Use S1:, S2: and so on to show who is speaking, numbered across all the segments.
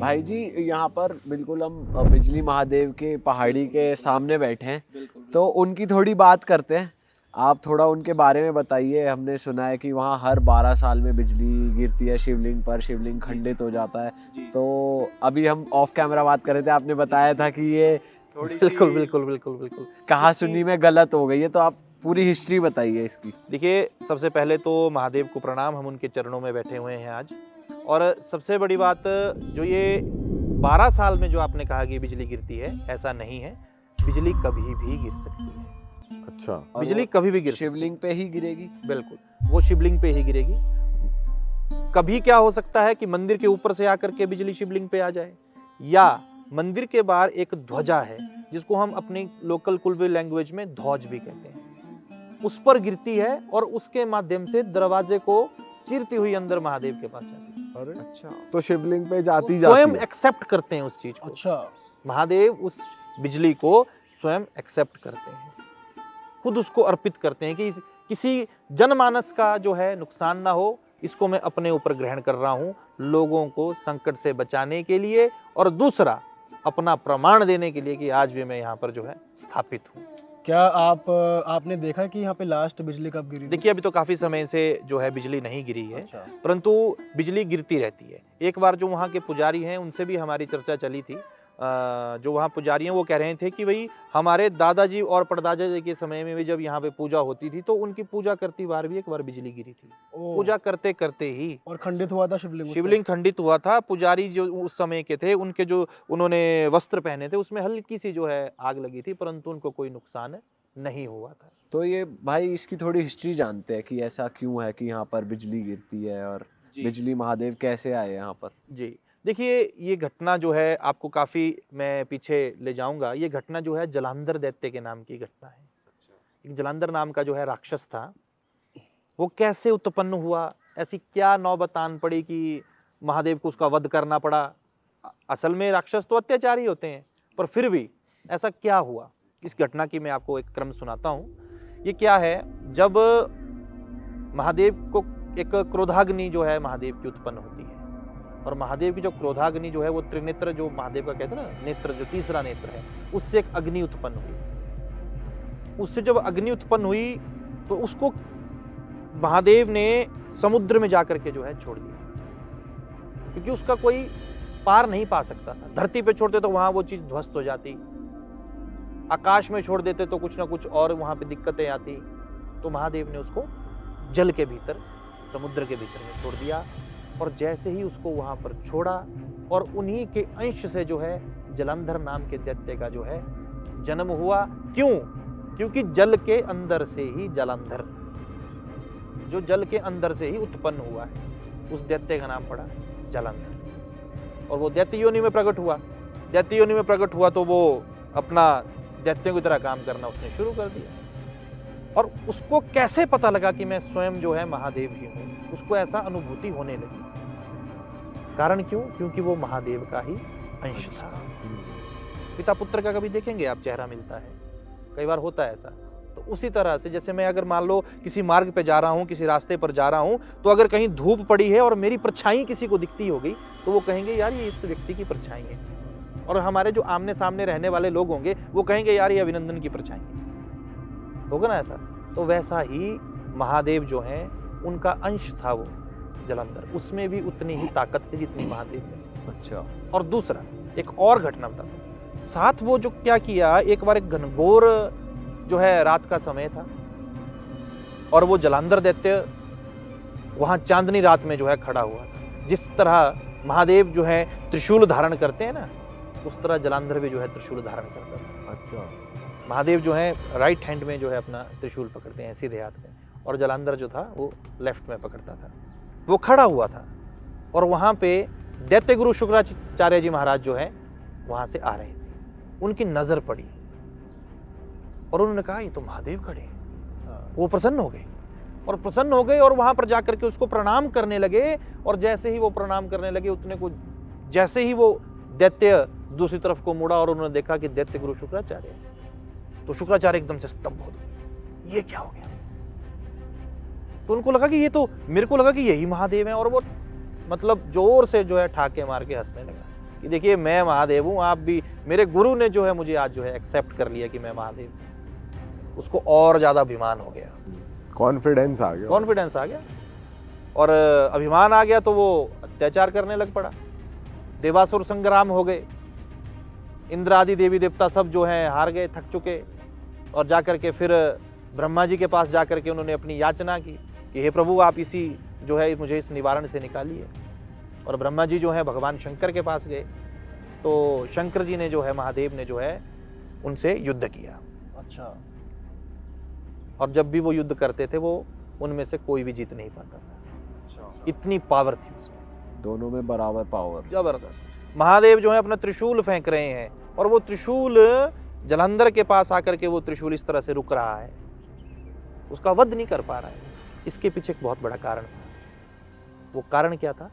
S1: भाई जी यहाँ पर बिल्कुल हम बिजली महादेव के पहाड़ी के सामने बैठे हैं, तो उनकी थोड़ी बात करते हैं। आप थोड़ा उनके बारे में बताइए। हमने सुना है कि वहाँ हर 12 साल में बिजली गिरती है शिवलिंग पर, शिवलिंग खंडित हो जाता है। तो अभी हम ऑफ कैमरा बात कर रहे थे, आपने बताया था कि ये थोड़ी
S2: बिल्कुल
S1: कहा सुनी में गलत हो गई है, तो आप पूरी हिस्ट्री बताइए इसकी।
S2: देखिए, सबसे पहले तो महादेव को प्रणाम, हम उनके चरणों में बैठे हुए हैं आज। और सबसे बड़ी बात, जो ये 12 साल में जो आपने कहा कि बिजली गिरती है, ऐसा नहीं है। बिजली कभी भी गिर सकती है।
S3: अच्छा,
S2: बिजली कभी भी गिर
S1: शिवलिंग पे ही गिरेगी?
S2: बिल्कुल, वो शिवलिंग पे ही गिरेगी। कभी क्या हो सकता है कि मंदिर के ऊपर से आकर के बिजली शिवलिंग पे आ जाए, या मंदिर के बाहर एक ध्वजा है जिसको हम अपनी लोकल कुलवी लैंग्वेज में ध्वज भी कहते हैं, उस पर गिरती है और उसके माध्यम से दरवाजे को चीरती हुई अंदर महादेव के पास जाती है।
S3: अरे
S1: अच्छा,
S3: तो शिवलिंग पे जाती
S2: स्वयं
S3: है।
S2: एक्सेप्ट करते हैं उस चीज को।
S1: अच्छा,
S2: महादेव उस बिजली को स्वयं एक्सेप्ट करते हैं, खुद उसको अर्पित करते हैं कि किसी जनमानस का जो है नुकसान ना हो, इसको मैं अपने ऊपर ग्रहण कर रहा हूं, लोगों को संकट से बचाने के लिए, और दूसरा अपना प्रमाण देने के लिए कि आज भी मैं यहाँ पर जो है स्थापित हूँ।
S4: क्या आपने देखा कि यहाँ पे लास्ट बिजली कब गिरी थी?
S2: देखिए, अभी तो काफी समय से जो है बिजली नहीं गिरी है।
S4: अच्छा।
S2: परंतु बिजली गिरती रहती है। एक बार जो वहाँ के पुजारी हैं उनसे भी हमारी चर्चा चली थी। जो वहाँ पुजारी हैं वो कह रहे थे कि भाई हमारे दादाजी और परदादा के समय में भी जब यहाँ पे पूजा होती थी तो उनकी पूजा करती बार भी एक बार बिजली गिरी थी। पूजा करते करते ही
S4: और खंडित हुआ था शिवलिंग?
S2: शिवलिंग खंडित हुआ था। पुजारी जो उस समय के थे, उनके जो उन्होंने वस्त्र पहने थे उसमें हल्की सी जो है आग लगी थी, परंतु उनको कोई नुकसान नहीं हुआ था।
S1: तो ये भाई इसकी थोड़ी हिस्ट्री जानते हैं कि ऐसा क्यों है कि यहाँ पर बिजली गिरती है, और बिजली महादेव कैसे आए यहाँ पर?
S2: जी, देखिए, ये घटना जो है आपको काफ़ी मैं पीछे ले जाऊंगा। ये घटना जो है जलांधर दैत्य के नाम की घटना है। एक जलांधर नाम का जो है राक्षस था, वो कैसे उत्पन्न हुआ, ऐसी क्या नौबत आन पड़ी कि महादेव को उसका वध करना पड़ा। असल में राक्षस तो अत्याचारी होते हैं, पर फिर भी ऐसा क्या हुआ, इस घटना की मैं आपको एक क्रम सुनाता हूँ। ये क्या है, जब महादेव को एक क्रोधाग्नि जो है महादेव की उत्पन्न होती है, और महादेव की जो क्रोधाग्नि जो है वो त्रिनेत्र, जो महादेव का कहते हैं ना नेत्र, जो तीसरा नेत्र है, उससे एक अग्नि उत्पन्न हुई। उससे जब अग्नि उत्पन्न हुई तो उसको महादेव ने समुद्र में जाकर के जो है छोड़ दिया, क्योंकि उसका कोई पार नहीं पा सकता था। धरती पे छोड़ते तो वहां वो चीज ध्वस्त हो जाती, आकाश में छोड़ देते तो कुछ ना कुछ और वहां पे दिक्कतें आती। तो महादेव ने उसको जल के भीतर, समुद्र के भीतर में छोड़ दिया, और जैसे ही उसको वहां पर छोड़ा, और उन्हीं के अंश से जो है जलंधर नाम के दैत्य का जो है जन्म हुआ। क्यों? क्योंकि जल के अंदर से ही जलंधर, जो जल के अंदर से ही उत्पन्न हुआ है, उस दैत्य का नाम पड़ा जलंधर। और वो दैत्य योनि में प्रकट हुआ। दैत्य योनि में प्रकट हुआ तो वो अपना दैत्यों की तरह काम करना उसने शुरू कर दिया। और उसको कैसे पता लगा कि मैं स्वयं जो है महादेव ही हूं, उसको ऐसा अनुभूति होने लगी। कारण क्यों? क्योंकि वो महादेव का ही अंश था। पिता पुत्र का कभी देखेंगे आप चेहरा मिलता है, कई बार होता है ऐसा। तो उसी तरह से जैसे मैं अगर मान लो किसी मार्ग पे जा रहा हूँ, किसी रास्ते पर जा रहा हूँ, तो अगर कहीं धूप पड़ी है और मेरी परछाई किसी को दिखती होगी, तो वो कहेंगे यार ये इस व्यक्ति की परछाई है। और हमारे जो आमने सामने रहने वाले लोग होंगे वो कहेंगे यार ये अभिनंदन की परछाई है। होगा ना ऐसा? तो वैसा ही महादेव जो है उनका अंश था वो जलंधर, उसमें भी उतनी ही ताकत थी जितनी महादेव में।
S1: अच्छा।
S2: और दूसरा एक और घटना बताता हूँ। साथ वो जो क्या किया, एक बार एक घनघोर जो है रात का समय था, और वो जलंधर दैत्य वहां चांदनी रात में जो है खड़ा हुआ था। जिस तरह महादेव जो है त्रिशूल धारण करते हैं ना, उस तरह जलंधर भी जो है त्रिशूल धारण करता था।
S3: अच्छा,
S2: महादेव जो है राइट हैंड में जो है अपना त्रिशूल पकड़ते हैं, सीधे हाथ में, और जलंधर जो था वो लेफ्ट में पकड़ता था। वो खड़ा हुआ था, और वहाँ पे दैत्य गुरु शुक्राचार्य जी महाराज जो है वहाँ से आ रहे थे। उनकी नज़र पड़ी और उन्होंने कहा ये तो महादेव खड़े हैं। वो प्रसन्न हो गए और वहाँ पर जाकर के उसको प्रणाम करने लगे। और जैसे ही वो प्रणाम करने लगे, उतने को जैसे ही वो दैत्य दूसरी तरफ को मुड़ा और उन्होंने देखा कि दैत्य गुरु शुक्राचार्य, तो शुक्राचार्य एकदम से स्तब्ध हो गए, ये क्या हो गया? तो उनको लगा कि ये तो, मेरे को लगा कि यही महादेव है, और वो मतलब जोर से जो है ठाके मार के हंसने लगा कि देखिए मैं महादेव हूँ, आप भी, मेरे गुरु ने जो है मुझे आज जो है एक्सेप्ट कर लिया कि मैं महादेव हूँ। उसको और ज़्यादा अभिमान हो गया,
S3: कॉन्फिडेंस आ गया।
S2: कॉन्फिडेंस आ गया और अभिमान आ गया, तो वो अत्याचार करने लग पड़ा। देवासुर संग्राम हो गए, इंद्र आदि देवी देवता सब जो हैं हार गए, थक चुके, और जाकर के फिर ब्रह्मा जी के पास जाकर के उन्होंने अपनी याचना की कि हे प्रभु आप इसी जो है मुझे इस निवारण से निकालिए। और ब्रह्मा जी जो है भगवान शंकर के पास गए, तो शंकर जी ने जो है, महादेव ने जो है उनसे युद्ध किया।
S4: अच्छा।
S2: और जब भी वो युद्ध करते थे वो उनमें से कोई भी जीत नहीं पाता था, इतनी पावर थी उसमें,
S1: दोनों में बराबर पावर।
S2: जबरदस्त। महादेव जो है अपना त्रिशूल फेंक रहे हैं और वो त्रिशूल जलंधर के पास आकर के वो त्रिशूल इस तरह से रुक रहा है, उसका वध नहीं कर पा रहा है। इसके पीछे एक बहुत बड़ा कारण था। वो कारण क्या था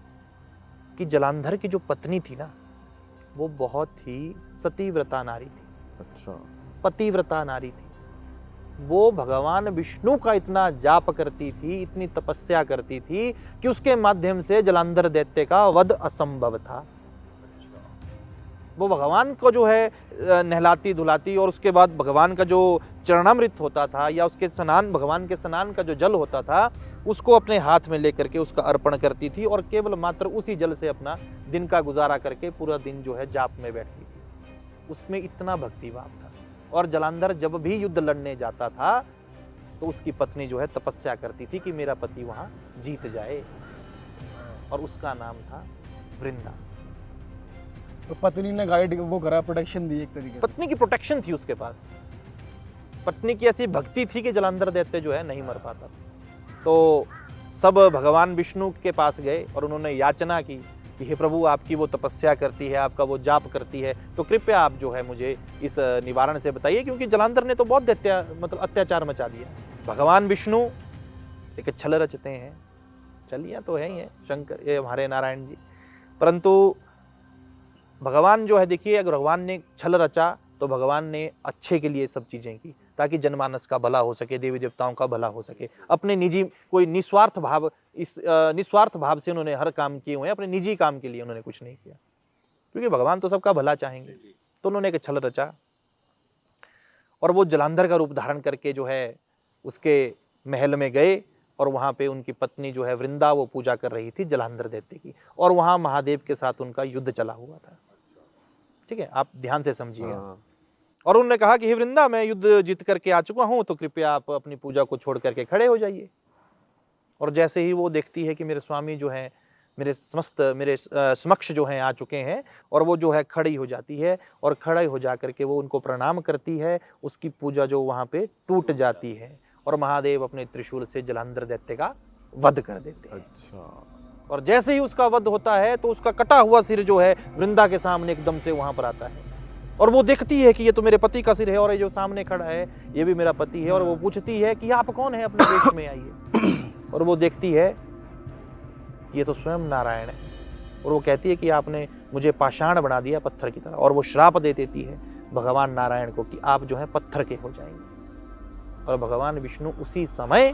S2: कि जलंधर की जो पत्नी थी ना, वो बहुत ही सतीव्रता नारी थी,
S3: अच्छा।
S2: पतिव्रता नारी थी। वो भगवान विष्णु का इतना जाप करती थी, इतनी तपस्या करती थी कि उसके माध्यम से जलंधर दैत्य का वध असंभव था। वो भगवान को जो है नहलाती धुलाती, और उसके बाद भगवान का जो चरणामृत होता था या उसके स्नान, भगवान के स्नान का जो जल होता था, उसको अपने हाथ में लेकर के उसका अर्पण करती थी और केवल मात्र उसी जल से अपना दिन का गुजारा करके पूरा दिन जो है जाप में बैठती थी। उसमें इतना भक्ति भाव था। और जलंधर जब भी युद्ध लड़ने जाता था तो उसकी पत्नी जो है तपस्या करती थी कि मेरा पति वहां जीत जाए, और उसका नाम था वृंदा।
S4: तो पत्नी ने गाइड वो करा, प्रोटेक्शन दी एक तरीके से।
S2: पत्नी की प्रोटेक्शन थी उसके पास, पत्नी की ऐसी भक्ति थी कि जलंधर दैत्य जो है नहीं मर पाता। तो सब भगवान विष्णु के पास गए और उन्होंने याचना की कि हे प्रभु आपकी वो तपस्या करती है, आपका वो जाप करती है, तो कृपया आप जो है मुझे इस निवारण से बताइए, क्योंकि जलंधर ने तो बहुत अत्याचार मचा दिया। भगवान विष्णु एक छल रचते हैं, छलियाँ तो है ही हैं शंकर, ये हमारे नारायण जी, परंतु भगवान जो है, देखिए अगर भगवान ने छल रचा तो भगवान ने अच्छे के लिए सब चीज़ें की, ताकि जनमानस का भला हो सके, देवी देवताओं का भला हो सके। अपने निजी कोई निस्वार्थ भाव, इस निस्वार्थ भाव से उन्होंने हर काम किए हुए हैं, अपने निजी काम के लिए उन्होंने कुछ नहीं किया, क्योंकि भगवान तो सबका भला चाहेंगे। तो उन्होंने एक छल रचा और वो जलंधर का रूप धारण करके जो है उसके महल में गए, और वहाँ पे उनकी पत्नी जो है वृंदा वो पूजा कर रही थी जलंधर दैत्य की, और वहाँ महादेव के साथ उनका युद्ध चला हुआ था। ठीक है, आप ध्यान से समझिएगा।
S1: हाँ।
S2: और उन्होंने कहा कि हे वृंदा, मैं युद्ध जीत करके आ चुका हूं, तो कृपया आप अपनी पूजा को छोड़ करके खड़े हो जाइए। और जैसे ही वो देखती है कि मेरे स्वामी जो हैं मेरे समक्ष जो हैं आ चुके हैं, और वो जो है खड़ी हो जाती है, और खड़े हो जा करके वो उनको प्रणाम करती है, उसकी पूजा जो वहाँ पे टूट जाती है, और महादेव अपने त्रिशूल से जलंधर दैत्य का वध कर देते हैं।
S3: अच्छा।
S2: और जैसे ही उसका वध होता है तो उसका कटा हुआ सिर जो है वृंदा के सामने एकदम से वहां पर आता है, और वो देखती है कि ये तो मेरे पति का सिर है, और ये जो सामने खड़ा है ये भी मेरा पति है। और वो पूछती है कि आप कौन है, अपने देश में आइए। और वो देखती है ये तो स्वयं नारायण है, और वो कहती है कि आपने मुझे पाषाण बना दिया पत्थर की तरह, और वो श्राप दे देती है भगवान नारायण को कि आप जो है पत्थर के हो जाएंगे। और भगवान विष्णु उसी समय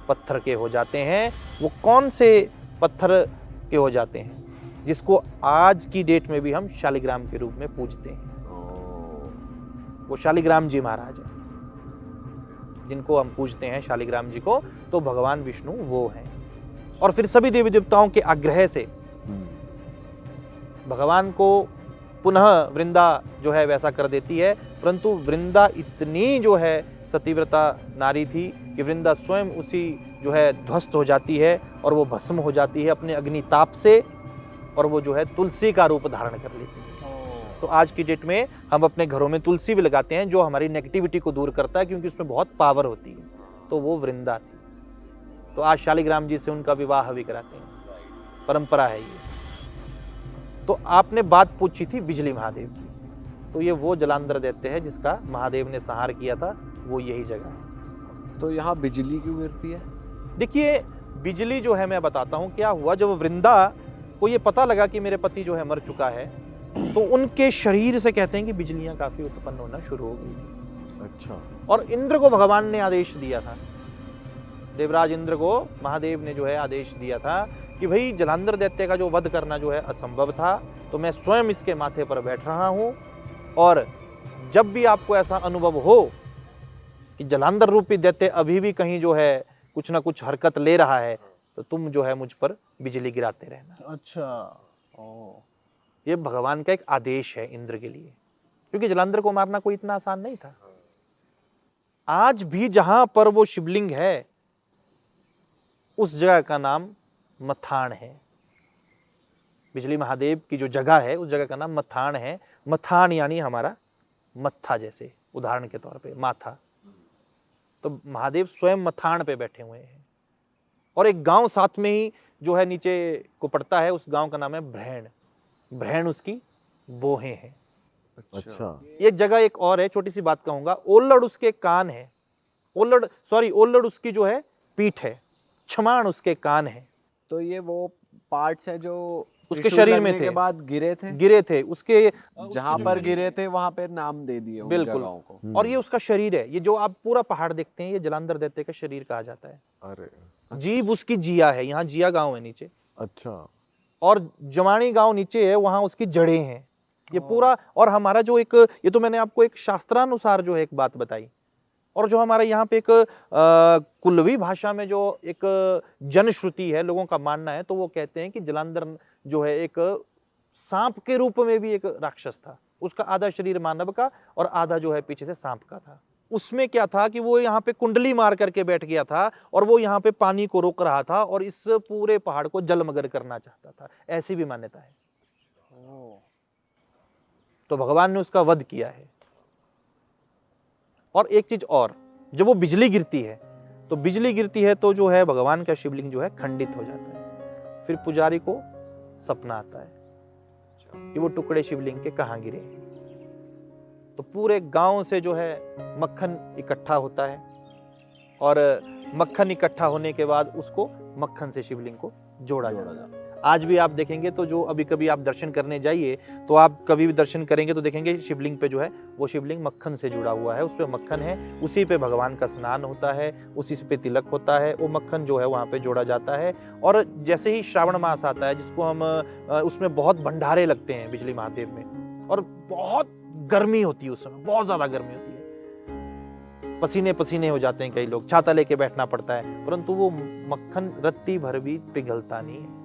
S2: पत्थर के हो जाते हैं। वो कौन से पत्थर के हो जाते हैं? जिसको आज की डेट में भी हम शालिग्राम के रूप में पूजते हैं। वो शालिग्राम जी महाराज हैं जिनको हम पूजते हैं, शालिग्राम जी को, तो भगवान विष्णु वो हैं। और फिर सभी देवी देवताओं के आग्रह से भगवान को पुनः वृंदा जो है वैसा कर देती है, परंतु वृंदा इतनी जो है सतीव्रता नारी थी कि वृंदा स्वयं उसी जो है ध्वस्त हो जाती है, और वो भस्म हो जाती है अपने अग्निताप से, और वो जो है तुलसी का रूप धारण कर लेती है। तो आज की डेट में हम अपने घरों में तुलसी भी लगाते हैं, जो हमारी नेगेटिविटी को दूर करता है, क्योंकि उसमें बहुत पावर होती है। तो वो वृंदा थी। तो आज शालिग्राम जी से उनका विवाह भी कराते हैं, परंपरा है ये। तो आपने बात पूछी थी बिजली महादेव की, तो ये वो जलंधर दैत्य है जिसका महादेव ने संहार किया था, वो यही जगह है।
S1: तो यहाँ बिजली क्यों गिरती है?
S2: देखिए बिजली जो है, मैं बताता हूँ क्या हुआ। जब वृंदा को ये पता लगा कि मेरे पति जो है मर चुका है, तो उनके शरीर से कहते हैं कि बिजलियां काफी उत्पन्न होना शुरू हो गई।
S3: अच्छा।
S2: और इंद्र को भगवान ने आदेश दिया था, देवराज इंद्र को महादेव ने जो है आदेश दिया था कि भाई जलांधर दैत्य का जो वध करना जो है असंभव था, तो मैं स्वयं इसके माथे पर बैठ रहा हूं, और जब भी आपको ऐसा अनुभव हो कि जलांधर रूपी दैत्य अभी भी कहीं जो है कुछ ना कुछ हरकत ले रहा है, तो तुम जो है मुझ पर बिजली गिराते रहना।
S4: अच्छा। ओ।
S2: ये भगवान का एक आदेश है इंद्र के लिए, क्योंकि जलांधर को मारना कोई इतना आसान नहीं था। आज भी जहां पर वो शिवलिंग है उस जगह का नाम मथान है। बिजली महादेव की जो जगह है उस जगह का नाम मथान है। मथान यानी हमारा मत्था, जैसे उदाहरण के तौर पे माथा। तो महादेव स्वयं मथान पे बैठे हुए हैं। और एक गांव साथ में ही जो है नीचे को पड़ता है, उस गांव का नाम है ब्रैण। ब्रैण उसकी बोहें हैं।
S3: अच्छा।
S2: ये जगह एक और है, छोटी सी बात कहूंगा। ओल्लड़ उसके कान है, ओल्लड़ उसकी जो है पीठ है, छमाण उसके कान है।
S1: तो ये वो पार्ट्स है जो
S2: उसके
S1: त्रिशूल
S2: शरीर में
S1: लगने
S2: थे,
S1: के बाद गिरे थे
S2: उसके
S1: जहां पर गिरे थे वहां पे नाम दे दिए उन
S2: बिल्कुल।
S1: जगहों को।
S2: और ये उसका शरीर है। ये जो आप पूरा पहाड़ देखते हैं, ये जलांधर दैत्य का शरीर कहा जाता है।
S3: अरे
S2: जीभ उसकी जिया है, यहाँ जिया गांव है नीचे,
S3: अच्छा।
S2: और जमानी गांव नीचे है, वहां उसकी जड़ें हैं। ये पूरा, और हमारा जो एक, ये तो मैंने आपको एक शास्त्रानुसार जो है एक बात बताई, और जो हमारे यहाँ पे एक कुल्लवी भाषा में जो एक जनश्रुति है, लोगों का मानना है, तो वो कहते हैं कि जलांधर जो है एक सांप के रूप में भी एक राक्षस था। उसका आधा शरीर मानव का और आधा जो है पीछे से सांप का था। उसमें क्या था कि वो यहाँ पे कुंडली मार करके बैठ गया था, और वो यहाँ पे पानी को रोक रहा था, और इस पूरे पहाड़ को जलमग्न करना चाहता था। ऐसी भी मान्यता है। तो भगवान ने उसका वध किया है। और एक चीज और, जब वो बिजली गिरती है, तो बिजली गिरती है तो जो है भगवान का शिवलिंग जो है खंडित हो जाता है। फिर पुजारी को सपना आता है कि वो टुकड़े शिवलिंग के कहाँ गिरे हैं। तो पूरे गांव से जो है मक्खन इकट्ठा होता है, और मक्खन इकट्ठा होने के बाद उसको मक्खन से शिवलिंग को जोड़ा जाता है। आज भी आप देखेंगे तो जो अभी कभी आप दर्शन करने जाइए, तो आप कभी भी दर्शन करेंगे तो देखेंगे शिवलिंग पे जो है वो शिवलिंग मक्खन से जुड़ा हुआ है, उस पे मक्खन है, उसी पे भगवान का स्नान होता है, उसी पे तिलक होता है, वो मक्खन जो है वहाँ पे जोड़ा जाता है। और जैसे ही श्रावण मास आता है, जिसको हम उसमें बहुत भंडारे लगते हैं बिजली महादेव में, और बहुत गर्मी होती है उस समय, बहुत ज्यादा गर्मी होती है, पसीने पसीने हो जाते हैं कई लोग, छाता लेके बैठना पड़ता है, परंतु वो मक्खन रत्ती भर भी पिघलता नहीं है।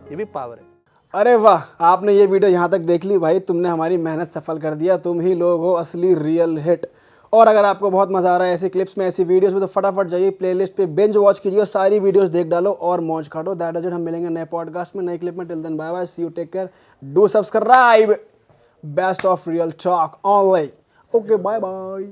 S2: ये भी पावर है।
S5: अरे वाह, आपने ये वीडियो यहाँ तक देख ली भाई, तुमने हमारी मेहनत सफल कर दिया। तुम ही लोग हो असली रियल हिट। और अगर आपको बहुत मजा आ रहा है ऐसी क्लिप्स में, ऐसी वीडियोस में, तो फटाफट जाइए प्लेलिस्ट पे बिंज वॉच कीजिए, सारी वीडियोस देख डालो और मौज काटो। That is it. हम मिलेंगे नए पॉडकास्ट में, नई क्लिप में। Till then bye bye, see you, take care, do subscribe. Best of real talk online. Okay, bye bye.